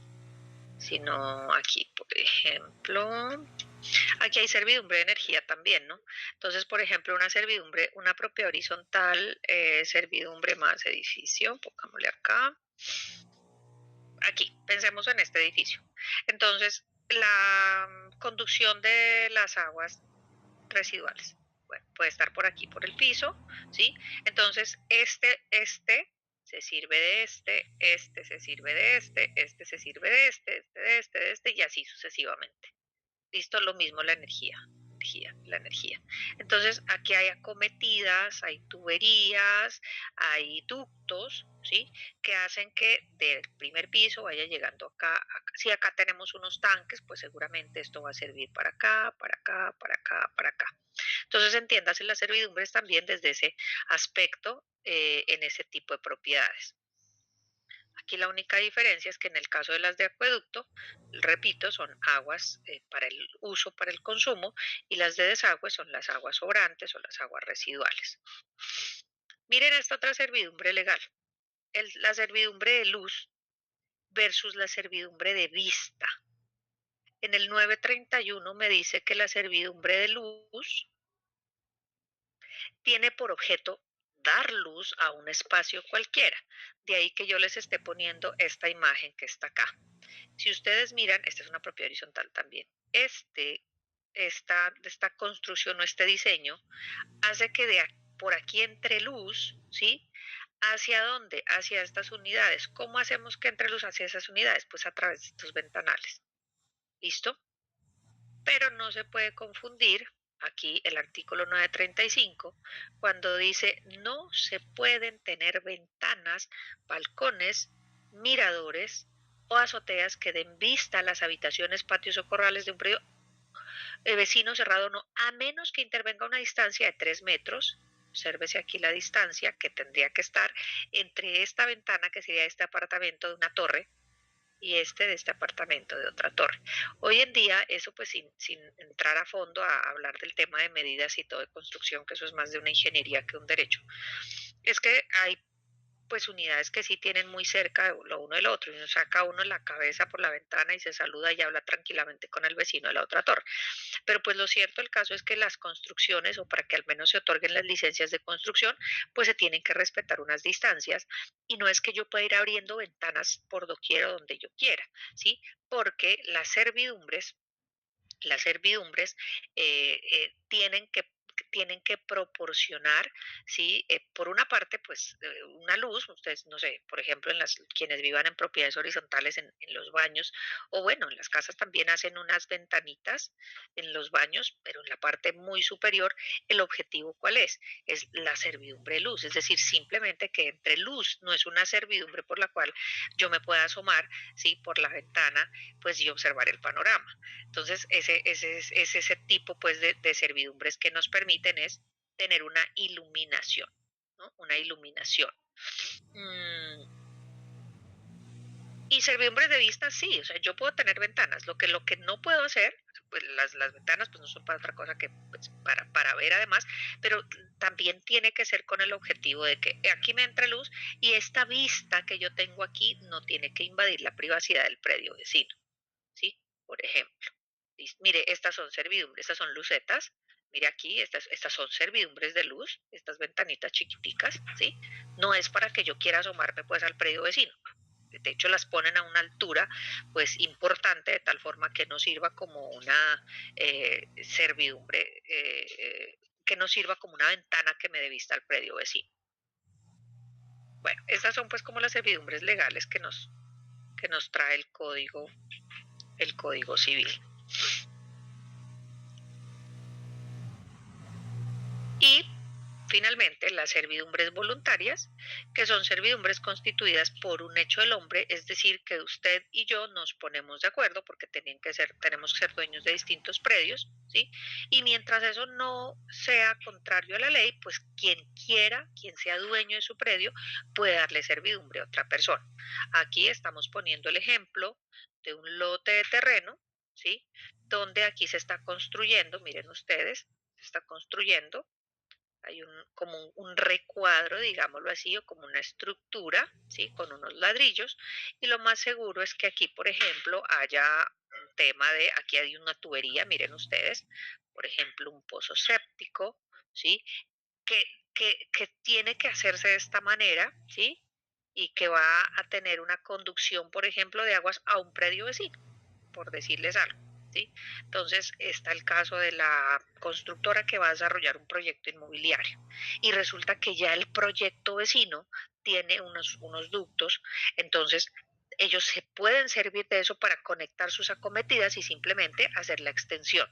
sino aquí, por ejemplo, aquí hay servidumbre de energía también, ¿no? Entonces, por ejemplo, una propiedad horizontal, servidumbre más edificio, pongámosle acá, aquí, pensemos en este edificio. Entonces, la conducción de las aguas residuales. Bueno, puede estar por aquí, por el piso, ¿sí? Entonces, este se sirve de este se sirve de este se sirve de este, y así sucesivamente. ¿Listo? Lo mismo la energía. Entonces, aquí hay acometidas, hay tuberías, hay ductos, ¿sí? Que hacen que del primer piso vaya llegando acá. Si acá tenemos unos tanques, pues seguramente esto va a servir para acá, para acá, para acá, para acá. Entonces, entiéndase las servidumbres también desde ese aspecto, en ese tipo de propiedades. Aquí la única diferencia es que en el caso de las de acueducto, repito, son aguas para el uso, para el consumo, y las de desagüe son las aguas sobrantes o las aguas residuales. Miren esta otra servidumbre legal, la servidumbre de luz versus la servidumbre de vista. En el 931 me dice que la servidumbre de luz tiene por objeto dar luz a un espacio cualquiera. De ahí que yo les esté poniendo esta imagen que está acá. Si ustedes miran, esta es una propiedad horizontal también. Esta construcción o este diseño hace que por aquí entre luz, ¿sí? ¿Hacia dónde? Hacia estas unidades. ¿Cómo hacemos que entre luz hacia esas unidades? Pues a través de estos ventanales. ¿Listo? Pero no se puede confundir aquí el artículo 935 cuando dice no se pueden tener ventanas, balcones, miradores o azoteas que den vista a las habitaciones, patios o corrales de un predio vecino cerrado, no, a menos que intervenga una distancia de 3 metros. Obsérvese aquí la distancia que tendría que estar entre esta ventana, que sería este apartamento de una torre, y de este apartamento de otra torre. Hoy en día, eso pues sin entrar a fondo a hablar del tema de medidas y todo de construcción, que eso es más de una ingeniería que un derecho, es que hay pues unidades que sí tienen muy cerca lo uno del otro, y uno saca uno la cabeza por la ventana y se saluda y habla tranquilamente con el vecino de la otra torre. Pero pues lo cierto del caso es que las construcciones, o para que al menos se otorguen las licencias de construcción, pues se tienen que respetar unas distancias, y no es que yo pueda ir abriendo ventanas por doquier o donde yo quiera, ¿sí? Porque las servidumbre tienen que proporcionar, ¿sí? Por una parte, pues una luz, ustedes, no sé, por ejemplo, quienes vivan en propiedades horizontales en los baños, o bueno, en las casas también hacen unas ventanitas en los baños, pero en la parte muy superior, ¿el objetivo cuál es? Es la servidumbre de luz, es decir, simplemente que entre luz, no es una servidumbre por la cual yo me pueda asomar, ¿sí? Por la ventana, pues y observar el panorama. Entonces, es ese tipo pues de servidumbres que nos permiten es tener una iluminación, ¿no? Una iluminación. Mm, y servidumbres de vista, sí, o sea, yo puedo tener ventanas. Lo que no puedo hacer, pues las ventanas pues no son para otra cosa que pues, para ver además, pero también tiene que ser con el objetivo de que aquí me entre luz y esta vista que yo tengo aquí no tiene que invadir la privacidad del predio vecino, ¿sí? Por ejemplo. Mire, estas son servidumbres, estas son lucetas. Mire aquí, estas son servidumbres de luz, estas ventanitas chiquiticas, ¿sí? No es para que yo quiera asomarme pues al predio vecino. De hecho, las ponen a una altura pues importante, de tal forma que no sirva como una servidumbre, que no sirva como una ventana que me dé vista al predio vecino. Bueno, estas son pues como las servidumbres legales que nos trae el Código Civil. Y finalmente, las servidumbres voluntarias, que son servidumbres constituidas por un hecho del hombre, es decir, que usted y yo nos ponemos de acuerdo porque tenemos que ser dueños de distintos predios, ¿sí? Y mientras eso no sea contrario a la ley, pues quien quiera, quien sea dueño de su predio, puede darle servidumbre a otra persona. Aquí estamos poniendo el ejemplo de un lote de terreno, ¿sí? Donde aquí se está construyendo, miren ustedes, se está construyendo, hay como un recuadro, digámoslo así, o como una estructura, ¿sí? Con unos ladrillos, y lo más seguro es que aquí, por ejemplo, haya un tema aquí hay una tubería, miren ustedes, por ejemplo, un pozo séptico, ¿sí? Que, que tiene que hacerse de esta manera, ¿sí? Y que va a tener una conducción, por ejemplo, de aguas a un predio vecino, por decirles algo, ¿sí? Entonces está el caso de la constructora que va a desarrollar un proyecto inmobiliario y resulta que ya el proyecto vecino tiene unos ductos, entonces ellos se pueden servir de eso para conectar sus acometidas y simplemente hacer la extensión.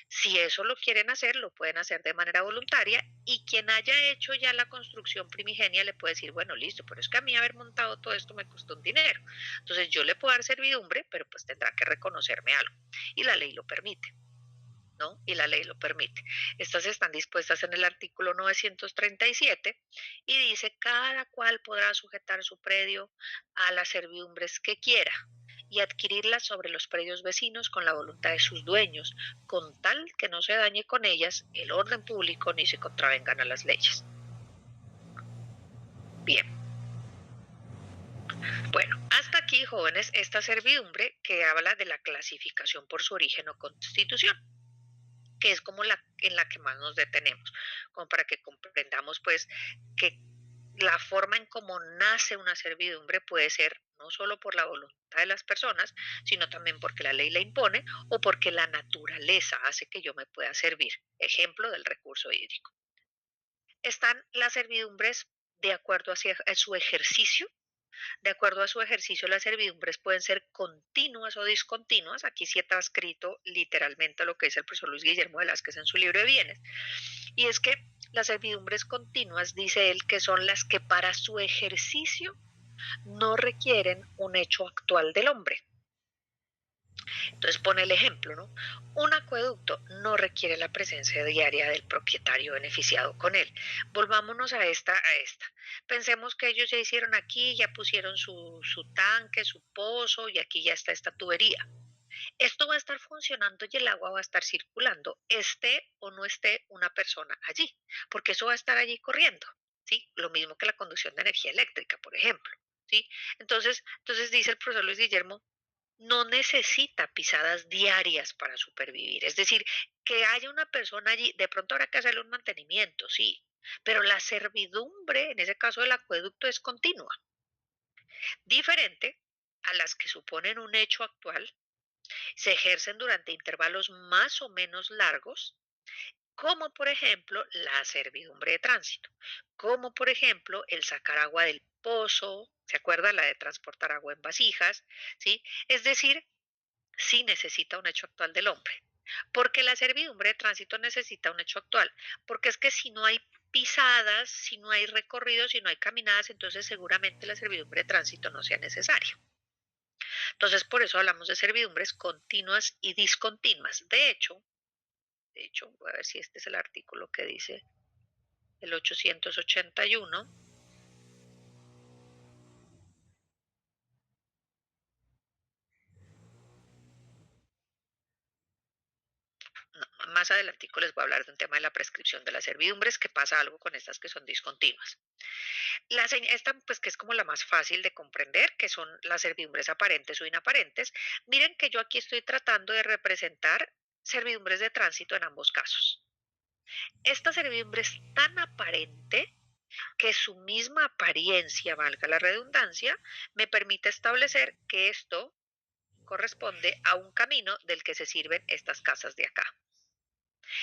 Si eso lo quieren hacer, lo pueden hacer de manera voluntaria, y quien haya hecho ya la construcción primigenia le puede decir, bueno, listo, pero es que a mí haber montado todo esto me costó un dinero. Entonces yo le puedo dar servidumbre, pero pues tendrá que reconocerme algo. Y la ley lo permite, ¿no? Y la ley lo permite. Estas están dispuestas en el artículo 937 y dice, cada cual podrá sujetar su predio a las servidumbres que quiera y adquirirlas sobre los predios vecinos con la voluntad de sus dueños, con tal que no se dañe con ellas el orden público ni se contravengan a las leyes. Bien. Bueno, hasta aquí, jóvenes, esta servidumbre que habla de la clasificación por su origen o constitución, que es como en la que más nos detenemos, como para que comprendamos pues que la forma en cómo nace una servidumbre puede ser no solo por la voluntad de las personas, sino también porque la ley la impone o porque la naturaleza hace que yo me pueda servir. Ejemplo del recurso hídrico. Están las servidumbres de acuerdo a su ejercicio. De acuerdo a su ejercicio, las servidumbres pueden ser continuas o discontinuas. Aquí sí está escrito literalmente lo que dice el profesor Luis Guillermo Velázquez en su libro de bienes. Y es que las servidumbre continuas, dice él, que son las que para su ejercicio no requieren un hecho actual del hombre. Entonces pone el ejemplo, ¿no? Un acueducto no requiere la presencia diaria del propietario beneficiado con él. Volvámonos a esta. Pensemos que ellos ya hicieron aquí, ya pusieron su tanque, su pozo, y aquí ya está esta tubería. Esto va a estar funcionando y el agua va a estar circulando, esté o no esté una persona allí, porque eso va a estar allí corriendo, ¿sí? Lo mismo que la conducción de energía eléctrica, por ejemplo, ¿sí? Entonces dice el profesor Luis Guillermo, no necesita pisadas diarias para supervivir. Es decir, que haya una persona allí, de pronto habrá que hacerle un mantenimiento, sí, pero la servidumbre, en ese caso del acueducto, es continua, diferente a las que suponen un hecho actual, se ejercen durante intervalos más o menos largos, como por ejemplo la servidumbre de tránsito, como por ejemplo el sacar agua del pozo, ¿se acuerda? La de transportar agua en vasijas, ¿sí? Es decir, sí necesita un hecho actual del hombre. Porque la servidumbre de tránsito necesita un hecho actual. Porque es que si no hay pisadas, si no hay recorridos, si no hay caminadas, entonces seguramente la servidumbre de tránsito no sea necesaria. Entonces, por eso hablamos de servidumbres continuas y discontinuas. De hecho, voy a ver si este es el artículo que dice el 881. No, más adelantico les voy a hablar de un tema de la prescripción de las servidumbres, que pasa algo con estas que son discontinuas. Esta, pues que es como la más fácil de comprender, que son las servidumbres aparentes o inaparentes. Miren que yo aquí estoy tratando de representar servidumbres de tránsito en ambos casos. Esta servidumbre es tan aparente que su misma apariencia, valga la redundancia, me permite establecer que esto corresponde a un camino del que se sirven estas casas de acá.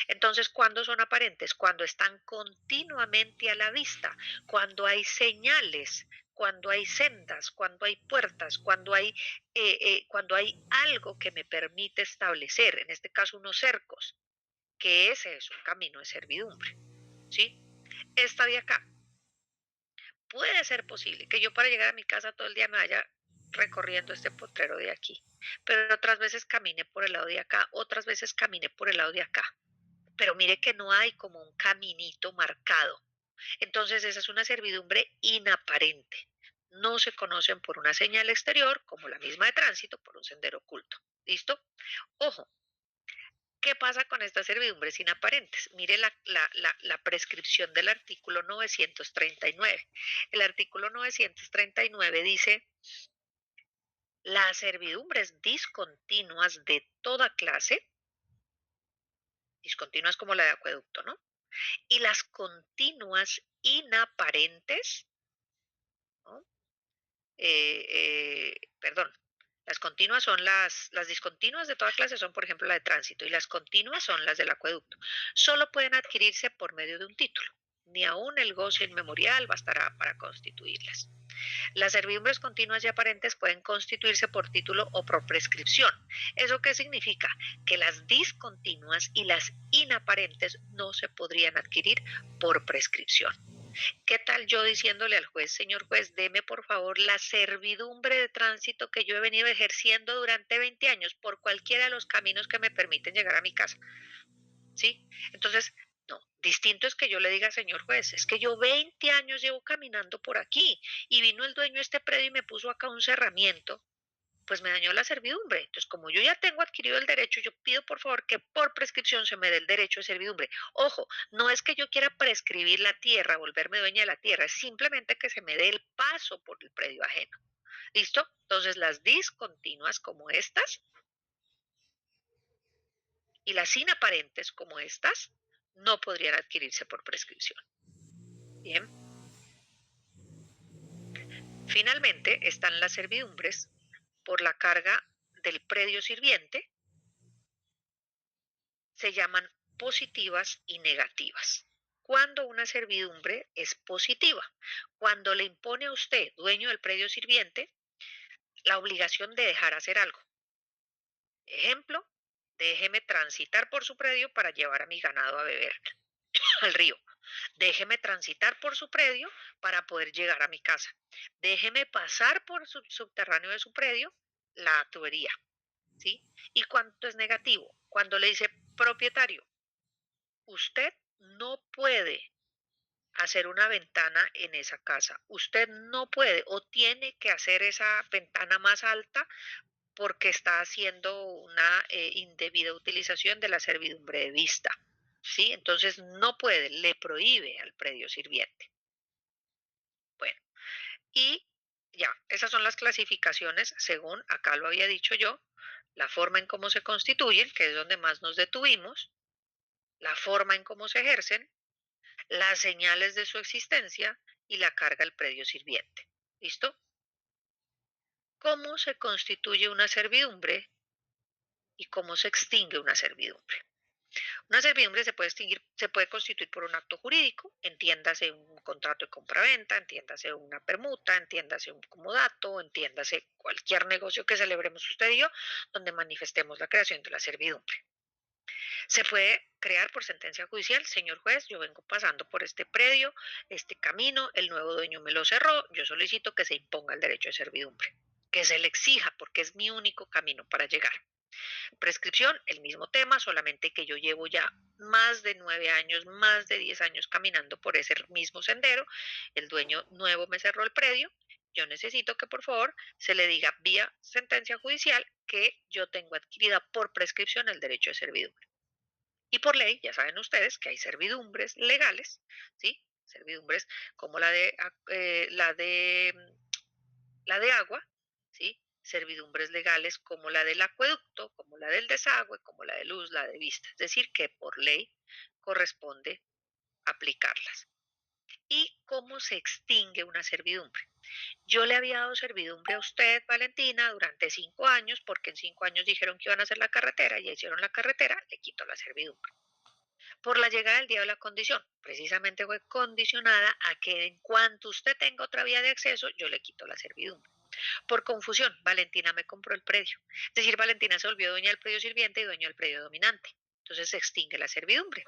Entonces, ¿cuándo son aparentes? Cuando están continuamente a la vista, cuando hay señales, cuando hay sendas, cuando hay puertas, cuando hay algo que me permite establecer, en este caso unos cercos, que ese es un camino de servidumbre. ¿Sí? Esta de acá, puede ser posible que yo para llegar a mi casa todo el día me vaya recorriendo este potrero de aquí, pero otras veces camine por el lado de acá, otras veces camine por el lado de acá, pero mire que no hay como un caminito marcado. Entonces esa es una servidumbre inaparente. No se conocen por una señal exterior, como la misma de tránsito, por un sendero oculto. ¿Listo? Ojo, ¿qué pasa con estas servidumbres inaparentes? Mire la prescripción del artículo 939. El artículo 939 dice, las servidumbres discontinuas de toda clase, discontinuas como la de acueducto, ¿no? Y las continuas inaparentes, ¿no? Perdón, las continuas son las discontinuas de toda clase son, por ejemplo, la de tránsito, y las continuas son las del acueducto. Solo pueden adquirirse por medio de un título, ni aún el goce inmemorial bastará para constituirlas. Las servidumbres continuas y aparentes pueden constituirse por título o por prescripción. ¿Eso qué significa? Que las discontinuas y las inaparentes no se podrían adquirir por prescripción. ¿Qué tal yo diciéndole al juez, señor juez, deme por favor la servidumbre de tránsito que yo he venido ejerciendo durante 20 años por cualquiera de los caminos que me permiten llegar a mi casa? ¿Sí? Entonces, no, distinto es que yo le diga, señor juez, es que yo 20 años llevo caminando por aquí y vino el dueño de este predio y me puso acá un cerramiento, pues me dañó la servidumbre. Entonces, como yo ya tengo adquirido el derecho, yo pido por favor que por prescripción se me dé el derecho de servidumbre. Ojo, no es que yo quiera prescribir la tierra, volverme dueña de la tierra, es simplemente que se me dé el paso por el predio ajeno. ¿Listo? Entonces, las discontinuas como estas y las inaparentes como estas no podrían adquirirse por prescripción. Bien. Finalmente están las servidumbres por la carga del predio sirviente, se llaman positivas y negativas. Cuando una servidumbre es positiva, cuando le impone a usted, dueño del predio sirviente, la obligación de dejar hacer algo. Ejemplo, déjeme transitar por su predio para llevar a mi ganado a beber al río. Déjeme transitar por su predio para poder llegar a mi casa. Déjeme pasar por el subterráneo de su predio la tubería. ¿Sí? ¿Y cuánto es negativo? Cuando le dice propietario, usted no puede hacer una ventana en esa casa. Usted no puede o tiene que hacer esa ventana más alta porque está haciendo una indebida utilización de la servidumbre de vista. ¿Sí? Entonces no puede, le prohíbe al predio sirviente. Y ya, esas son las clasificaciones según acá lo había dicho yo, la forma en cómo se constituyen, que es donde más nos detuvimos, la forma en cómo se ejercen, las señales de su existencia y la carga del predio sirviente. ¿Listo? ¿Cómo se constituye una servidumbre y cómo se extingue una servidumbre? Una servidumbre se puede extinguir, se puede constituir por un acto jurídico, entiéndase un contrato de compraventa, entiéndase una permuta, entiéndase un comodato, entiéndase cualquier negocio que celebremos usted y yo, donde manifestemos la creación de la servidumbre. Se puede crear por sentencia judicial, señor juez, yo vengo pasando por este predio, este camino, el nuevo dueño me lo cerró, yo solicito que se imponga el derecho de servidumbre, que se le exija porque es mi único camino para llegar. Prescripción, el mismo tema, solamente que yo llevo ya más de 9 años, más de 10 años caminando por ese mismo sendero, el dueño nuevo me cerró el predio, yo necesito que por favor se le diga vía sentencia judicial que yo tengo adquirida por prescripción el derecho de servidumbre. Y por ley, ya saben ustedes que hay servidumbres legales, ¿sí? Servidumbres como la de agua, ¿sí? Servidumbres legales como la del acueducto, como la del desagüe, como la de luz, la de vista. Es decir, que por ley corresponde aplicarlas. ¿Y cómo se extingue una servidumbre? Yo le había dado servidumbre a usted, Valentina, durante 5 años, porque en 5 años dijeron que iban a hacer la carretera, y hicieron la carretera, le quito la servidumbre. Por la llegada del día de la condición, precisamente fue condicionada a que en cuanto usted tenga otra vía de acceso, yo le quito la servidumbre. Por confusión, Valentina me compró el predio. Es decir, Valentina se volvió dueña del predio sirviente y dueño del predio dominante. Entonces se extingue la servidumbre.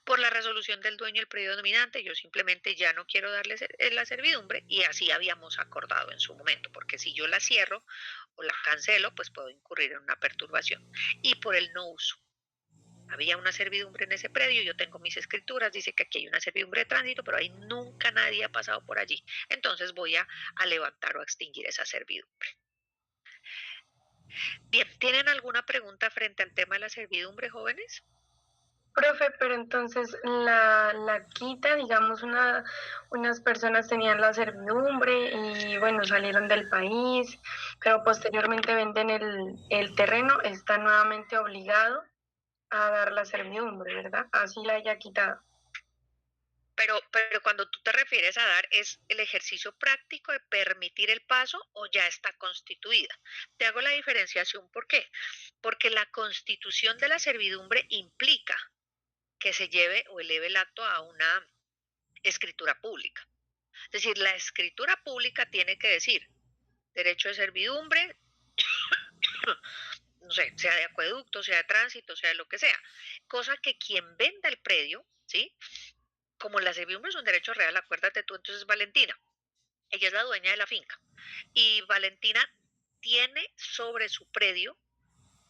Por la resolución del dueño del predio dominante, yo simplemente ya no quiero darle la servidumbre y así habíamos acordado en su momento, porque si yo la cierro o la cancelo, pues puedo incurrir en una perturbación. Y por el no uso. Había una servidumbre en ese predio, yo tengo mis escrituras, dice que aquí hay una servidumbre de tránsito, pero ahí nunca nadie ha pasado por allí. Entonces voy a levantar o a extinguir esa servidumbre. Bien, ¿tienen alguna pregunta frente al tema de la servidumbre, jóvenes? Profe, pero entonces la quita, digamos, unas personas tenían la servidumbre y bueno, salieron del país, pero posteriormente venden el terreno, está nuevamente obligado a dar la servidumbre, ¿verdad? Así la haya quitado. Pero cuando tú te refieres a dar, ¿es el ejercicio práctico de permitir el paso o ya está constituida? Te hago la diferenciación, ¿por qué? Porque la constitución de la servidumbre implica que se lleve o eleve el acto a una escritura pública. Es decir, la escritura pública tiene que decir derecho de servidumbre, no sé, sea de acueducto, sea de tránsito, sea de lo que sea. Cosa que quien venda el predio, ¿sí? Como la servidumbre es un derecho real, acuérdate tú, entonces Valentina, ella es la dueña de la finca. Y Valentina tiene sobre su predio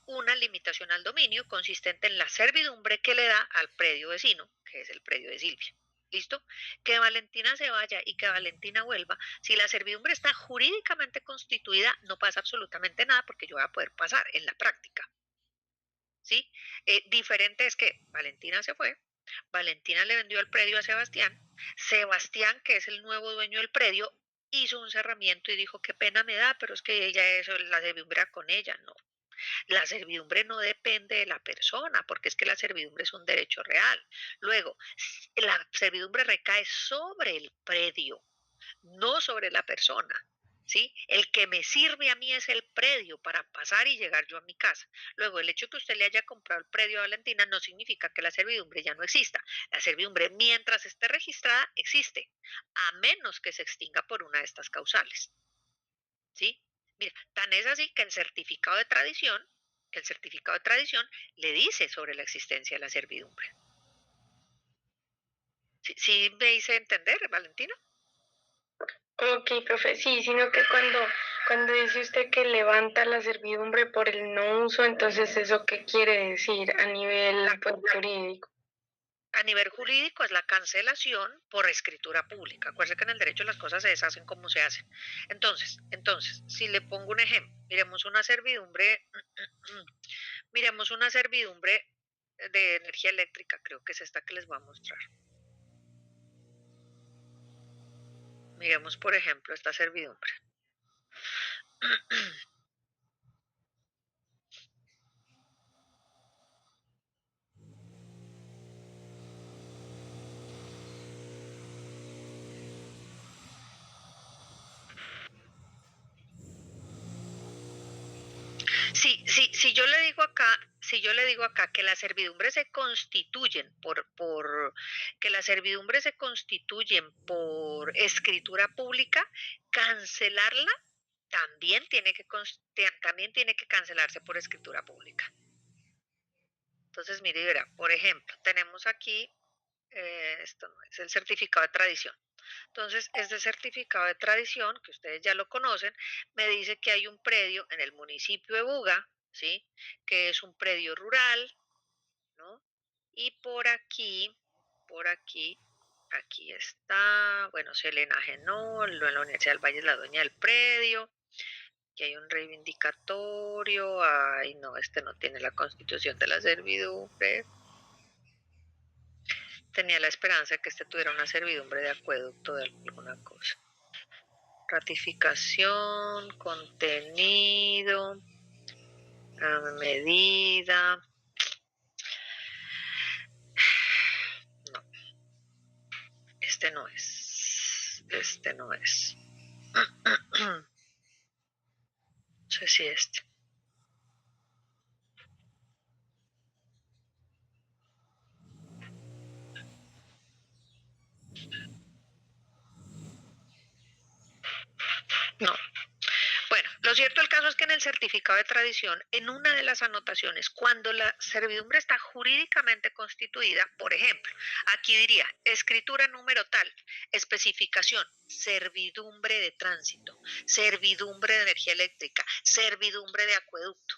una limitación al dominio consistente en la servidumbre que le da al predio vecino, que es el predio de Silvia. ¿Listo? Que Valentina se vaya y que Valentina vuelva. Si la servidumbre está jurídicamente constituida, no pasa absolutamente nada porque yo voy a poder pasar en la práctica. ¿Sí? Diferente es que Valentina se fue, Valentina le vendió el predio a Sebastián, Sebastián, que es el nuevo dueño del predio, hizo un cerramiento y dijo, qué pena me da, pero es que ella eso, la servidumbre con ella, no. La servidumbre no depende de la persona, porque es que la servidumbre es un derecho real. Luego, la servidumbre recae sobre el predio, no sobre la persona. ¿Sí? El que me sirve a mí es el predio para pasar y llegar yo a mi casa. Luego, el hecho de que usted le haya comprado el predio a Valentina no significa que la servidumbre ya no exista. La servidumbre, mientras esté registrada, existe, a menos que se extinga por una de estas causales. ¿Sí? Mira, tan es así que el certificado de tradición le dice sobre la existencia de la servidumbre. ¿Sí me hice entender, Valentina? Ok, profe, sí, sino que cuando dice usted que levanta la servidumbre por el no uso, entonces ¿eso qué quiere decir a nivel pues, jurídico? A nivel jurídico es la cancelación por escritura pública. Acuérdense que en el derecho las cosas se deshacen como se hacen. Entonces, si le pongo un ejemplo, miremos una servidumbre de energía eléctrica, creo que es esta que les voy a mostrar. Miremos, por ejemplo, esta servidumbre. Si yo le digo acá, si yo le digo acá que las servidumbres se constituyen que las servidumbres se constituyen por escritura pública, cancelarla también tiene que cancelarse por escritura pública. Entonces, mire, verá, por ejemplo, tenemos aquí, esto no es el certificado de tradición. Entonces, este certificado de tradición, que ustedes ya lo conocen, me dice que hay un predio en el municipio de Buga, ¿sí? Que es un predio rural, ¿no? Y aquí está, bueno, Selena Genol, en la Universidad del Valle es la dueña del predio, que hay un reivindicatorio, ay no, este no tiene la constitución de la servidumbre. Tenía la esperanza de que este tuviera una servidumbre de acueducto de alguna cosa. Ratificación, contenido, medida. No, este no es. Este no es. No sé si este. No. Bueno, lo cierto del caso es que en el certificado de tradición, en una de las anotaciones, cuando la servidumbre está jurídicamente constituida, por ejemplo, aquí diría escritura número tal, especificación, servidumbre de tránsito, servidumbre de energía eléctrica, servidumbre de acueducto.